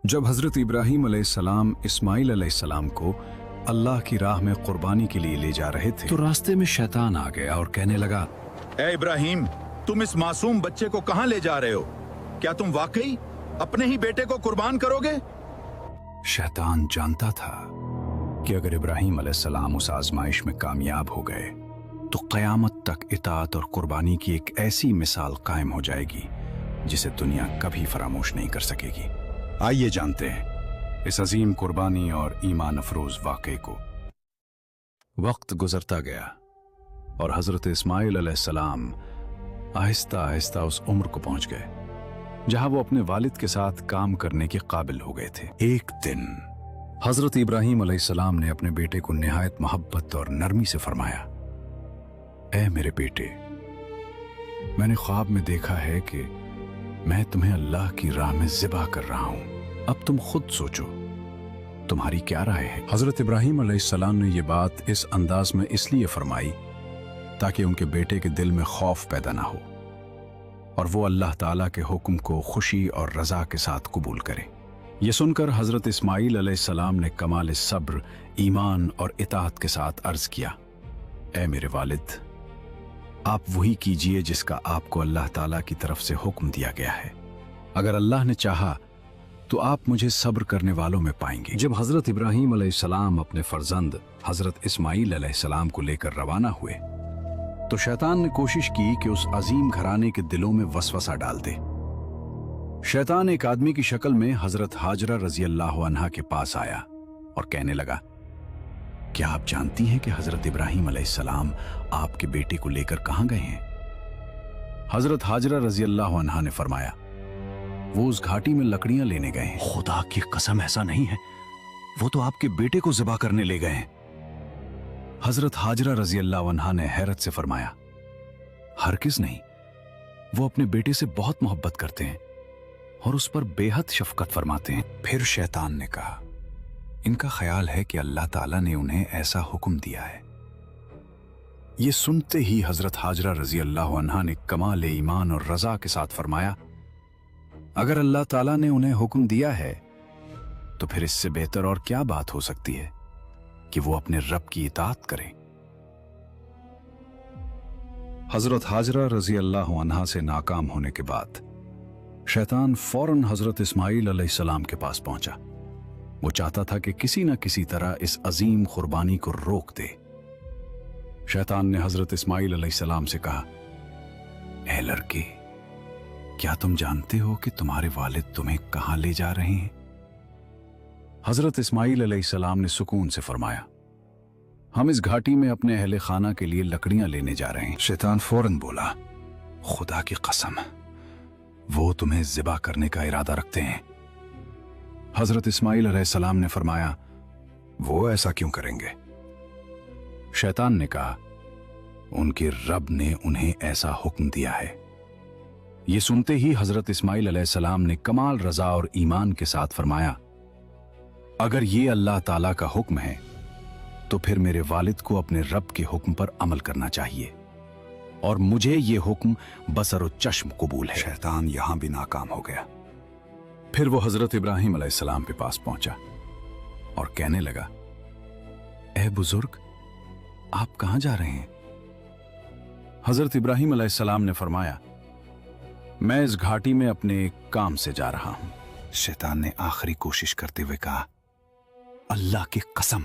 जब हज़रत इब्राहीम अलैहिस्सलाम इस्माइल अलैहिस्सलाम को अल्लाह की राह में कुर्बानी के लिए ले जा रहे थे तो रास्ते में शैतान आ गया और कहने लगा, ए इब्राहिम, तुम इस मासूम बच्चे को कहां ले जा रहे हो? क्या तुम वाकई अपने ही बेटे को कुर्बान करोगे? शैतान जानता था कि अगर इब्राहीम अलैहिस्सलाम उस आजमाइश में कामयाब हो गए तो क़यामत तक इताअत और कुर्बानी की एक ऐसी मिसाल कायम हो जाएगी जिसे दुनिया कभी फरामोश नहीं कर सकेगी। आइए जानते हैं इस अजीम कुर्बानी और ईमान अफरोज वाक़े को। वक्त गुजरता गया और हज़रत इस्माइल अलैहिस्सलाम आहिस्ता आहिस्ता उस उम्र को पहुंच गए जहां वो अपने वालिद के साथ काम करने के काबिल हो गए थे। एक दिन हज़रत इब्राहीम अलैहिस्सलाम ने अपने बेटे को निहायत मोहब्बत और नरमी से फरमाया, ऐ मेरे बेटे, मैंने ख्वाब में देखा है कि मैं तुम्हें अल्लाह की राह में ज़िबा कर रहा हूं। अब तुम खुद सोचो, तुम्हारी क्या राय है? हज़रत इब्राहीम अलैहिस्सलाम ने यह बात इस अंदाज में इसलिए फरमाई ताकि उनके बेटे के दिल में खौफ पैदा ना हो और वो अल्लाह ताला के हुक्म को खुशी और रज़ा के साथ कबूल करे। ये सुनकर हज़रत इस्माइल अलैहिस्सलाम ने कमाल सब्र, ईमान और इताअत के साथ अर्ज़ किया, ऐ मेरे वालिद, आप वही कीजिए जिसका आपको अल्लाह ताला की तरफ से हुक्म दिया गया है। अगर अल्लाह ने चाहा तो आप मुझे सब्र करने वालों में पाएंगे। जब हज़रत इब्राहीम अलैहिस्सलाम अपने फर्जंद हज़रत इस्माइल अलैहिस्सलाम को लेकर रवाना हुए तो शैतान ने कोशिश की कि उस अजीम घराने के दिलों में वसवसा डाल दे। शैतान एक आदमी की शक्ल में हज़रत हाजरा रज़ी अल्लाह अन्हा के पास आया और कहने लगा, क्या आप जानती हैं कि हज़रत इब्राहीम अलैहिस्सलाम आपके बेटे को लेकर कहां गए हैं? हज़रत हाजरा रज़ी अल्लाह अन्हा ने फरमाया, वो उस घाटी में लकड़ियां लेने गए हैं। खुदा की कसम, ऐसा नहीं है, वो तो आपके बेटे को ज़िबा करने ले गए हैं। हज़रत हाजरा रज़ी अल्लाह अन्हा ने हैरत से फरमाया, हरगिज़ नहीं, वो अपने बेटे से बहुत मोहब्बत करते हैं और उस पर बेहद शफकत फरमाते हैं। फिर शैतान ने कहा, इनका ख्याल है कि अल्लाह ताला ने उन्हें ऐसा हुक्म दिया है। ये सुनते ही हज़रत हाजरा रज़ी अल्लाह अन्हा ने कमाल ईमान और रज़ा के साथ फरमाया, अगर अल्लाह ताला ने उन्हें हुक्म दिया है तो फिर इससे बेहतर और क्या बात हो सकती है कि वो अपने रब की इताअत करें। हज़रत हाजरा रज़ी अल्लाह अन्हा से नाकाम होने के बाद शैतान फौरन हज़रत इस्माइल अलैहिस्सलाम के पास पहुंचा। वो चाहता था कि किसी न किसी तरह इस अजीम कुर्बानी को रोक दे। शैतान ने हज़रत इस्माइल अलैहिस्सलाम से कहा, ऐ लड़के, क्या तुम जानते हो कि तुम्हारे वालिद तुम्हें कहां ले जा रहे हैं? हज़रत इस्माइल अलैहिस्सलाम ने सुकून से फरमाया, हम इस घाटी में अपने अहले खाना के लिए लकड़ियां लेने जा रहे हैं। शैतान फौरन बोला, खुदा की कसम, वो तुम्हें ज़िबा करने का इरादा रखते हैं। हज़रत इस्माइल अलैहिस्सलाम ने फरमाया, वो ऐसा क्यों करेंगे? शैतान ने कहा, उनके रब ने उन्हें ऐसा हुक्म दिया है। ये सुनते ही हज़रत इस्माइल अलैहिस्सलाम ने कमाल रज़ा और ईमान के साथ फरमाया, अगर ये अल्लाह ताला का हुक्म है तो फिर मेरे वालिद को अपने रब के हुक्म पर अमल करना चाहिए और मुझे ये हुक्म बसर और चश्म कबूल है। शैतान यहां भी नाकाम हो गया। फिर वो हज़रत इब्राहीम अलैहिस्सलाम के पास पहुंचा और कहने लगा, ऐ बुजुर्ग, आप कहां जा रहे हैं? हज़रत इब्राहीम अलैहिस्सलाम ने फरमाया, मैं इस घाटी में अपने काम से जा रहा हूं। शैतान ने आखिरी कोशिश करते हुए कहा, अल्लाह की कसम,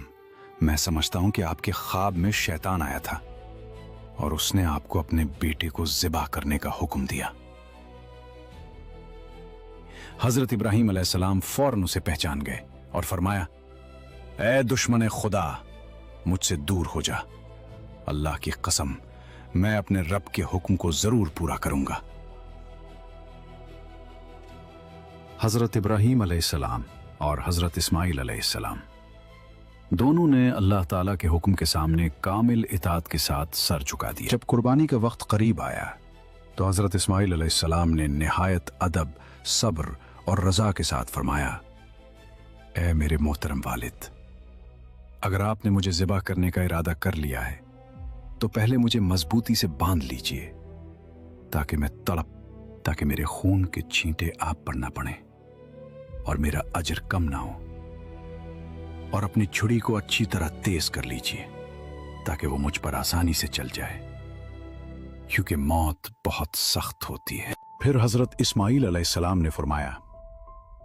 मैं समझता हूं कि आपके ख्वाब में शैतान आया था और उसने आपको अपने बेटे को ज़िबा करने का हुक्म दिया। हज़रत इब्राहीम अलैहिस्सलाम फौरन उसे पहचान गए और फरमाया, ऐ दुश्मन खुदा, मुझसे दूर हो जा। अल्लाह की कसम, मैं अपने रब के हुक्म को जरूर पूरा करूंगा। हज़रत इब्राहीम अलैहिस्सलाम और हज़रत इस्माइल अलैहिस्सलाम दोनों ने अल्लाह ताला के हुक्म के सामने कामिल इताअत के साथ सर झुका दिया। जब कुर्बानी का वक्त करीब आया तो हज़रत इस्माइल अलैहिस्सलाम ने निहायत अदब, सब्र और रज़ा के साथ फरमाया, ऐ मेरे मोहतरम वालिद, अगर आपने मुझे ज़िबा करने का इरादा कर लिया है तो पहले मुझे मजबूती से बांध लीजिए ताकि मेरे खून के छींटे आप पर ना पड़े और मेरा अजर कम ना हो। और अपनी छुरी को अच्छी तरह तेज कर लीजिए ताकि वो मुझ पर आसानी से चल जाए, क्योंकि मौत बहुत सख्त होती है। फिर हजरत इस्माइल अलैहिस्सलाम ने फरमाया,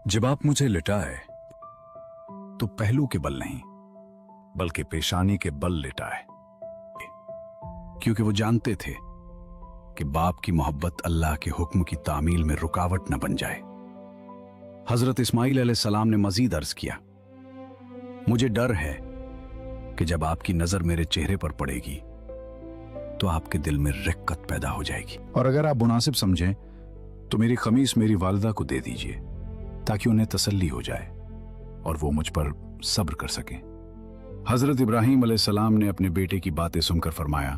जब आप मुझे लिटाए तो पहलू के बल नहीं बल्कि पेशानी के बल लिटाए, क्योंकि वो जानते थे कि बाप की मोहब्बत अल्लाह के हुक्म की तामील में रुकावट न बन जाए। हजरत इस्माइल अलैहिस्सलाम ने मजीद अर्ज किया, मुझे डर है कि जब आपकी नजर मेरे चेहरे पर पड़ेगी तो आपके दिल में रिक्कत पैदा हो जाएगी, और अगर आप मुनासिब समझें तो मेरी खमीस मेरी वालिदा को दे दीजिए ताकि उन्हें तसल्ली हो जाए और वो मुझ पर सब्र कर सकें। हजरत इब्राहीम अलैहिस्सलाम ने अपने बेटे की बातें सुनकर फरमाया,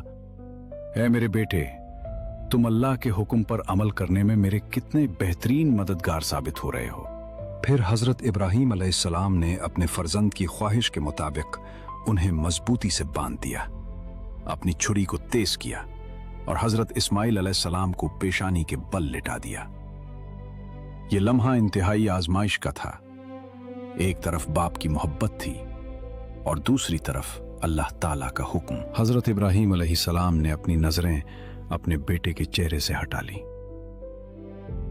ऐ मेरे बेटे, तुम अल्लाह के हुक्म पर अमल करने में मेरे कितने बेहतरीन मददगार साबित हो रहे हो। फिर हजरत इब्राहीम अलैहिस्सलाम ने अपने फर्जंद की ख्वाहिश के मुताबिक उन्हें मजबूती से बांध दिया, अपनी छुरी को तेज किया और हजरत इस्माइल अलैहिस्सलाम को पेशानी के बल लिटा दिया। यह लम्हा इंतहाई आजमाइश का था। एक तरफ बाप की मोहब्बत थी और दूसरी तरफ अल्लाह ताला का हुक्म। हजरत इब्राहीम अलैहिस्सलाम ने अपनी नजरें अपने बेटे के चेहरे से हटा ली,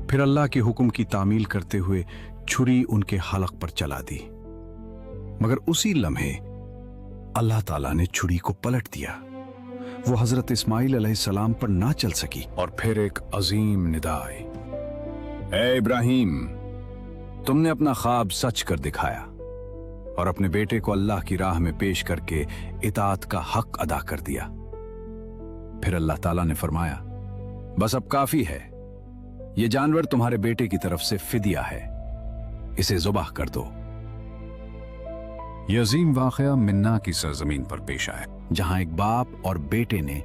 फिर अल्लाह के हुक्म की तामील करते हुए छुरी उनके हलक पर चला दी, मगर उसी लम्हे अल्लाह ताला ने छुरी को पलट दिया। वो हजरत इस्माइल अलैहिस्सलाम पर ना चल सकी और फिर एक अजीम निदा आई, ए इब्राहीम, तुमने अपना ख्वाब सच कर दिखाया और अपने बेटे को अल्लाह की राह में पेश करके इताअत का हक अदा कर दिया। फिर अल्लाह ताला ने फरमाया, बस अब काफी है, ये जानवर तुम्हारे बेटे की तरफ से फिदिया है, इसे ज़ुबाह कर दो। यह अजीम वाक़या मिन्ना की सरजमीन पर पेश आया, जहां एक बाप और बेटे ने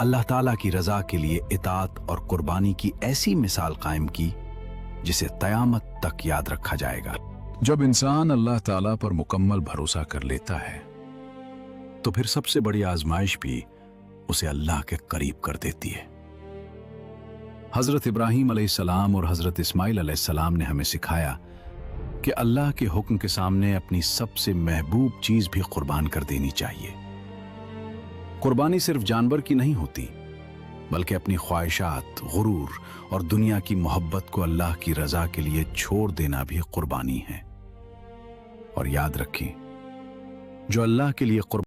अल्लाह ताला की रजा के लिए इताअत और कुर्बानी की ऐसी मिसाल कायम की जिसे क़यामत तक याद रखा जाएगा। जब इंसान अल्लाह ताला पर मुकम्मल भरोसा कर लेता है तो फिर सबसे बड़ी आजमाइश भी उसे अल्लाह के करीब कर देती है। हजरत इब्राहीम अलैहिस्सलाम और हजरत इस्माइल अलैहिस्सलाम ने हमें सिखाया कि अल्लाह के हुक्म के सामने अपनी सबसे महबूब चीज भी कुर्बान कर देनी चाहिए। कुर्बानी सिर्फ जानवर की नहीं होती, बल्कि अपनी ख्वाहिशात, गुरूर और दुनिया की मोहब्बत को अल्लाह की रजा के लिए छोड़ देना भी कुर्बानी है। और याद रखें, जो अल्लाह के लिए कुर्बान